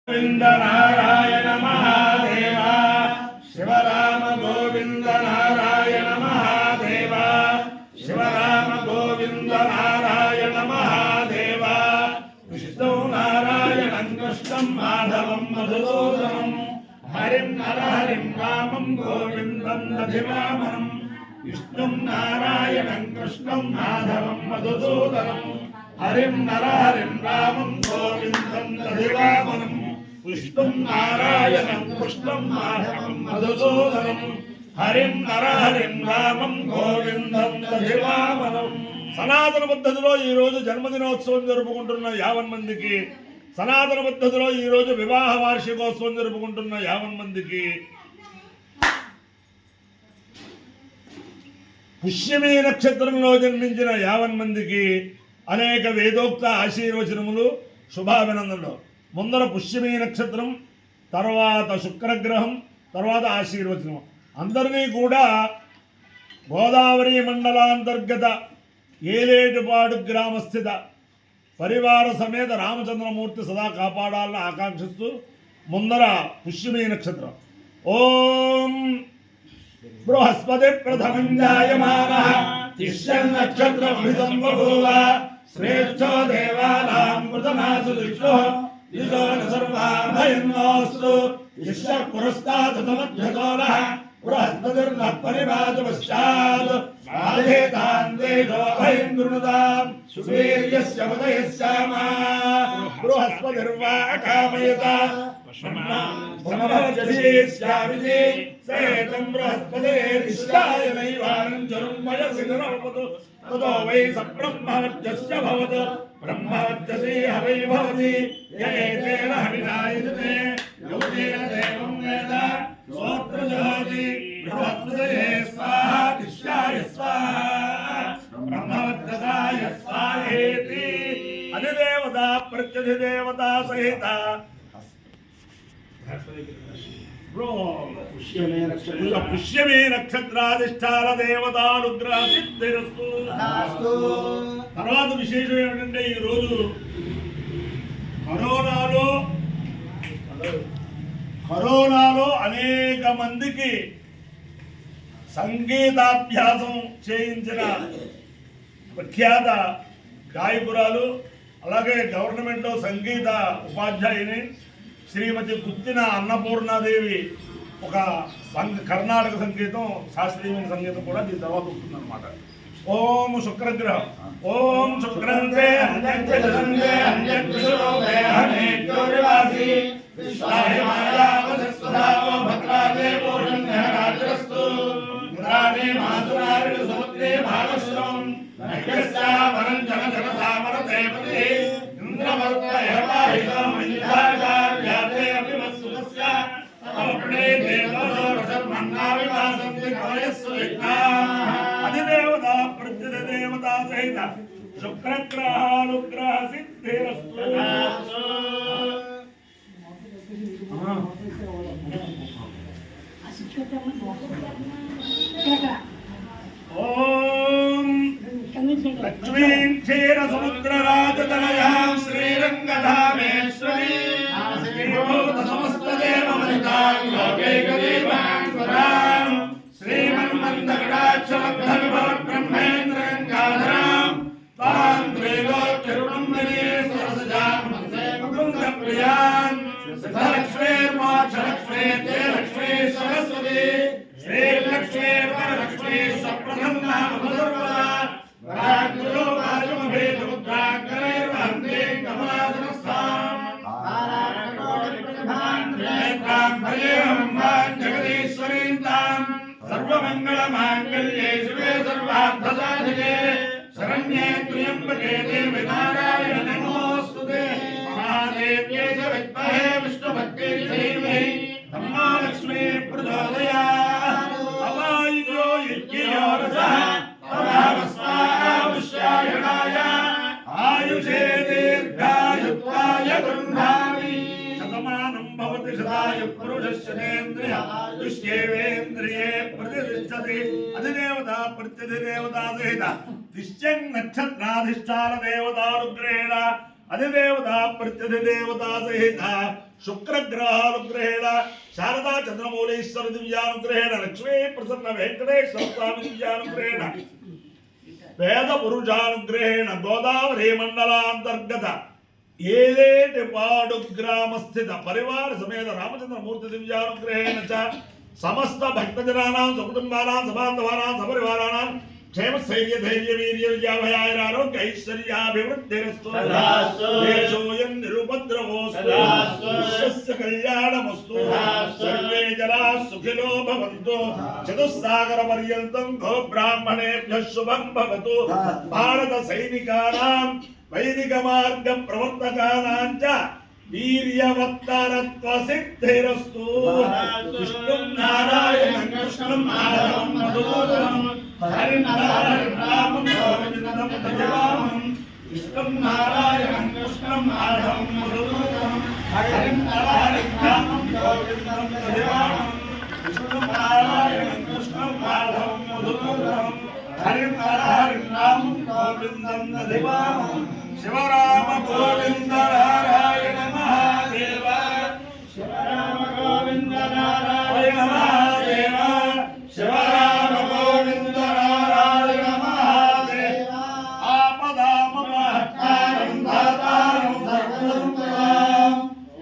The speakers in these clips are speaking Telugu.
गोविंद नारायण महादेव शिवराम गोविंद नारायण महादेव शिवराम गोविंद नारायण महादेव विष्णु नारायणं कृष्णं माधवं मधुसूदनं हरिं नरहरिं रामं गोविन्दं दधिवामनं विष्णु नारायणं कृष्णं माधवं मधुसूदनं हरिं नरहरिं रामं गोविन्दं दधिवामनं विष्णुं नारायणं कृष्णं माधवं मधुसूदनं हरिं नरहरिं रामं गोविन्दं दधिवामनं సనాతన పద్ధతిలో ఈ రోజు జన్మదినోత్సవం జరుపుకుంటున్న 50 మందికి సనాతన పద్ధతిలో ఈ రోజు వివాహ వార్షికోత్సవం జరుపుకుంటున్న 50 మందికి పుష్యమి నక్షత్రంలో జన్మించిన 50 మందికి అనేక వేదోక్త ఆశీర్వచనములు శుభాభినందనలు. ముందర పుష్యమి నక్షత్రం, తర్వాత శుక్రగ్రహం, తర్వాత ఆశీర్వచనం. అందరినీ కూడా గోదావరి మండలాంతర్గత ఏలేటుపాడు గ్రామస్థిత పరివార సమేత రామచంద్రమూర్తి సదా కాపాడాలని ఆకాంక్షిస్తూ ముందర పుష్యమి నక్షత్రం. ఓం బృహస్పతి ప్రథమం జాయమానః తిష్యం నక్షత్రమభిసం బభూవ శ్రేష్ఠో దేవానాం కృతనాసు దిష్టో దిశో సర్వాభయన్నోస్తు యశ్చ పురస్తాత్ తమధ్యతోనః బృహస్పతిర్నః పరివాదు పశ్చాత్ బాధేతాన్దేశో భయం గృణుతాం సువీర్యస్య ఉదయస్యామా బృహస్పతిర్వా అకామయత బ్రహ్మవజ్జేస్యామితి సేతం బృహస్పతిర్నిష్టాయ నైవారం జరుమయసి నరవతు తతో వై సబ్రహ్మవజ్జస్య భవతు బ్రహ్మవజ్జసి హవై భవతి యేతేన హవినాయతే యోగేన దేవం వేద స్తోత్రజోతి బృహస్పతయే స్వాహా తిష్టాయ స్వాహా బ్రహ్మవజ్జసాయ స్వాహేతి అధిదేవత ప్రత్యధిదేవత సహిత పుష్యమే నక్షత్రాధిష్టాన దేవతానుగ్రహ సిద్ధిరస్తు. తర్వాత విశేషం ఏమిటంటే ఈరోజు కరోనాలో అనేక మందికి సంగీతాభ్యాసం చేయించిన ప్రఖ్యాత గాయకురాలు, అలాగే గవర్నమెంట్లో సంగీత ఉపాధ్యాయుని శ్రీమతి గుత్తిన అన్నపూర్ణాదేవి ఒక కర్ణాటక సంగీతం, శాస్త్రీయ సంగీతం కూడా దీని తర్వాత ఉంటుందన్నమాట. ఓం శుక్రగ్రహం ఓం శుక్రంతే అధిదేవత ప్రత్యధిదేవత సహిత శుక్రగ్రహానుగ్రహ సిద్ధిరస్తు. ఓం లక్ష్మీం క్షీర సముద్రరాజతనయాం శ్రీరంగధామేశ్వరీ సమస్త దేవమనితాం లోకైకదీపాం పురాం శ్రీమన్మందకటాక్షలబ్ధ విభవ బ్రహ్మేంద్ర గంగాధరాం తాం త్రైలోక్యరుణంబరీ సరసజాం ముకుంద ప్రియాం సిద్ధలక్ష్మీర్మోక్షలక్ష్మీ లక్ష్మీ సరస్వతి శ్రీలక్ష్మీ వరలక్ష్మీ సప్రసన్నా మధుర్వదా రాజ్ఞో వాజమభేదముద్రాంకరైర్వహంతే కమలాసనస్థాం सर्वमंगलमांगल्ये शिवे सर्वार्थसाधिके शरण्ये त्र्यंबके देवी नारायणे नमोस्तुते महादेव्यै च विद्महे विष्णुभक्त्यै धीमहि तन्नो लक्ष्मी प्रचोदयात् अवायुजो यज्ञयो रसः अभावस्वावश्यायणाय आयुषे दीर्घायुत्वाय गृह्णामि शतमानं भवति शताय पुरुषस्येन्द्रिय आयुष्येवेन्द्रिये प्रतिष्ठति. अधिदेवता प्रत्यधिदेवता सहित तिष्ठ्यं नक्षत्राधिष्ठान देवतानुग्रहेण अधिदेवता प्रत्यधिदेवता सहित శుక్రగ్రహానుగ్రహేణ శారదా చంద్రమౌళీశ్వర దివ్యానుగ్రహేణ లక్ష్మీ ప్రసన్న వెంకటేశ్వర స్వామి దివ్యానుగ్రహేణ వేద పురుషానుగ్రహేణ గోదావరి మండలాంతర్గత ఏలేటిపాడు గ్రామస్థిత పరివార సమేత రామచంద్రమూర్తి దివ్యానుగ్రహేణ చ సమస్త భక్తజనానాం సకుటుంబానాం సబాంధవానాం సపరివారాణాం क्षेम स्थैर्य धैर्य वीर्य विजयाभयाय आरोग्य ऐश्वर्याभिवृद्धिरस्तु देशोऽयं निरुपद्रवोऽस्तु विश्वस्य कल्याणमस्तु सर्वे जनाः सुखिनो भवन्तु चतुस्सागरपर्यन्तं गोब्राह्मणेभ्यः शुभं भवतु भारत सैनिकानां वैदिकमार्गप्रवर्तकानां च वीर्यवत्तरत्वसिद्धिरस्तु विष्णुं नारायणं कृष्णं माधवं मधुसूदनं हरिं रामं गोविन्दं भजवामं विष्णुं नारायणं कृष्णं माधवं मधुसूदनं हरिं रामं गोविन्दं भजवामं विष्णुं नारायणं कृष्णं माधवं मधुसूदनं हरिं रामं गोविन्दं भजवामं शिवराम गोविन्द नारायण महादेव शिवराम गोविन्द नारायण महादेव शिवराम गोविन्द नारायण महादेव आपदामपहर्तारं दातारं सर्वसम्पदां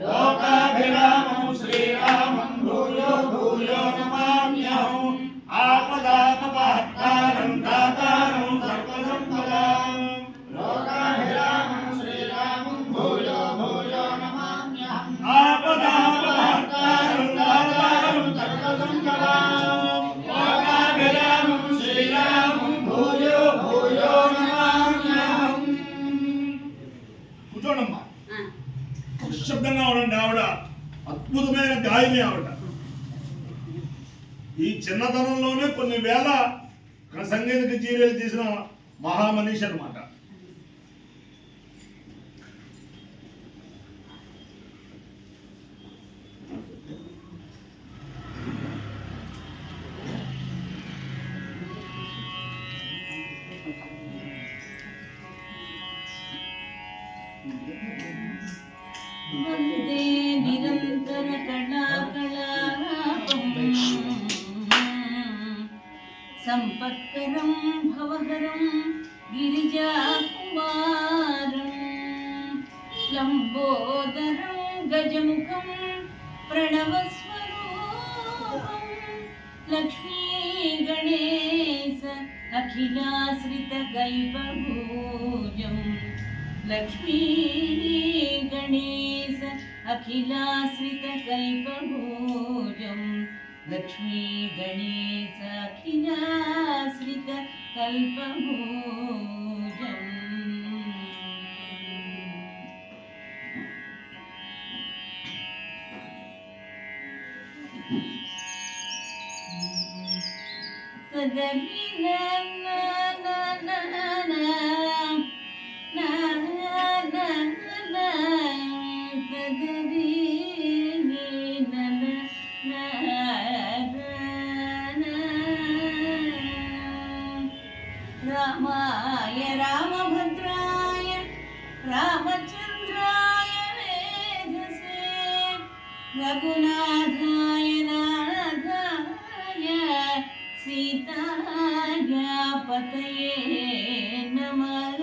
लोकाभिरामं श्रीरामं भूयो भूयो नमाम्यहम् आपदामपहर्तारं दातारं सर्वसम्पदां నిశ్శబ్దంగా ఉండండి. ఆవిడ అద్భుతమైన గాయని. ఆవిడ ఈ చిన్నతనంలోనే కొన్ని వేల సంగీత కచేరీలు తీసిన మహామనీషి అన్నమాట. వందే నిరంతర కళాకళాపం సంపత్కరం భవహరం గిరిజాకుమారం లంబోదరం గజముఖం ప్రణవస్వరూపం లక్ష్మీ గణేశ అఖిలాశ్రిత గైపభూజం लक्ष्मी गणेश अखिलाश्रित कल्पभूजं लक्ष्मी गणेश अखिलाश्रित कल्पभूजम् तदभिना रामाय रामभद्राय रामचन्द्राय वेधसे रघुनाथाय नाथाय सीताय पतये नमः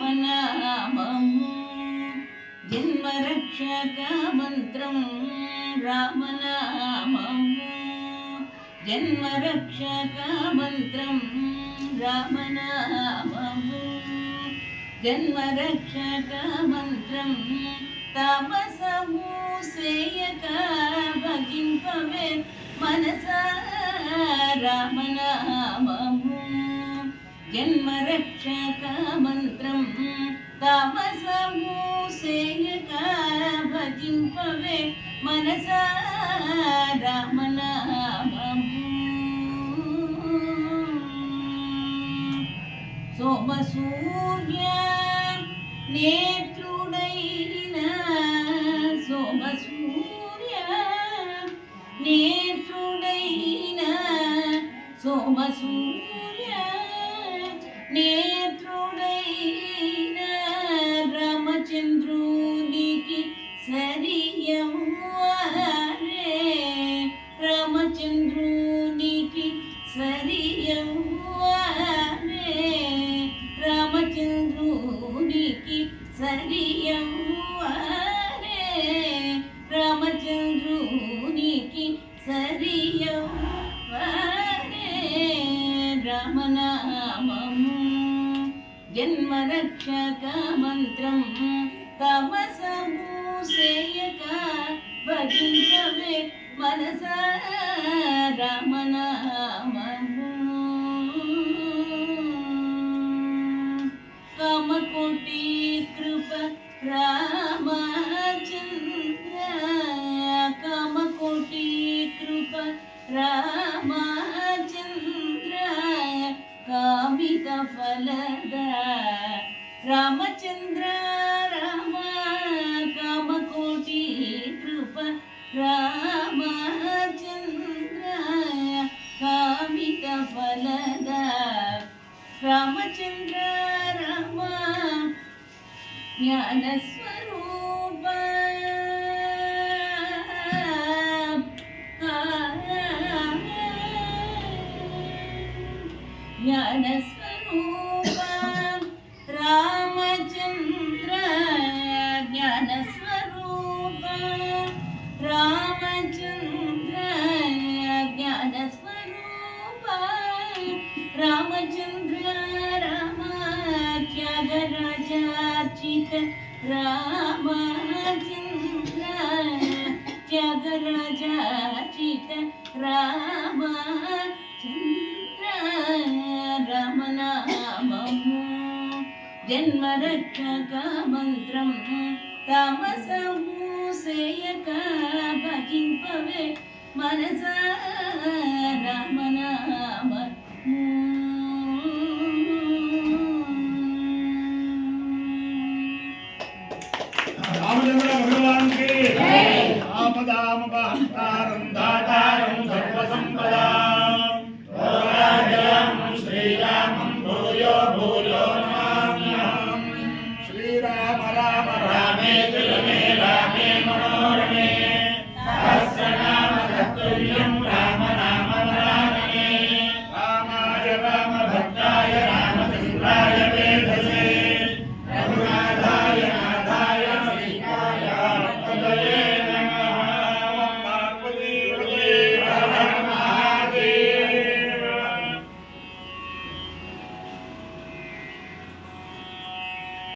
रामनाममु जन्मरक्षक मन्त्रं रामनाममु जन्मरक्षक मन्त्रं रामनाममु जन्मरक्षक मन्त्रं तामसमूसेयक भजिंपवे मनसा रामनाममु जन्मरक्षक मन्त्रं तामसमूसेयक भजिंपवे मनसा रामनाममु सोमसूर्य नेत्रुडैन सोमसूर्य नेत्रुडैन सोमसूर्य नेत्रुडैन సరియవ్వారే రామచంద్రునికి సరియవ్వారే రామనామము జన్మరక్షక మంత్రం తమసము సేయక భజించవే మనసా రామనామము కామకోటి కృప రామచంద్ర కామకోటి కృప రామచంద్ర కామిత ఫలద రామచంద్ర రామ కామకోటి కృప రామచంద్ర కామిత ఫలద రామచంద్ర రామ జ్ఞానస్వరూప జ్ఞానస్వరూప రామచంద్ర జ్ఞానస్వరూప రామచంద్ర జ్ఞానస్వరూప రామచంద్ర రామ త్యాగరాజార్చిత రామచంద్ర త్యాగరాజార్చిత రామచంద్ర రామనామము జన్మరక్షక మంత్రం తమసము సేయక భజింపవే మనసా రామనామము రామచంద్ర భగవాన్ కి ఆపదామపహర్తారం దాతారం సర్వసంపదాం రాజాం శ్రీరామం భూయో భూయో నమామ్యహం శ్రీరామ రామ రామేతి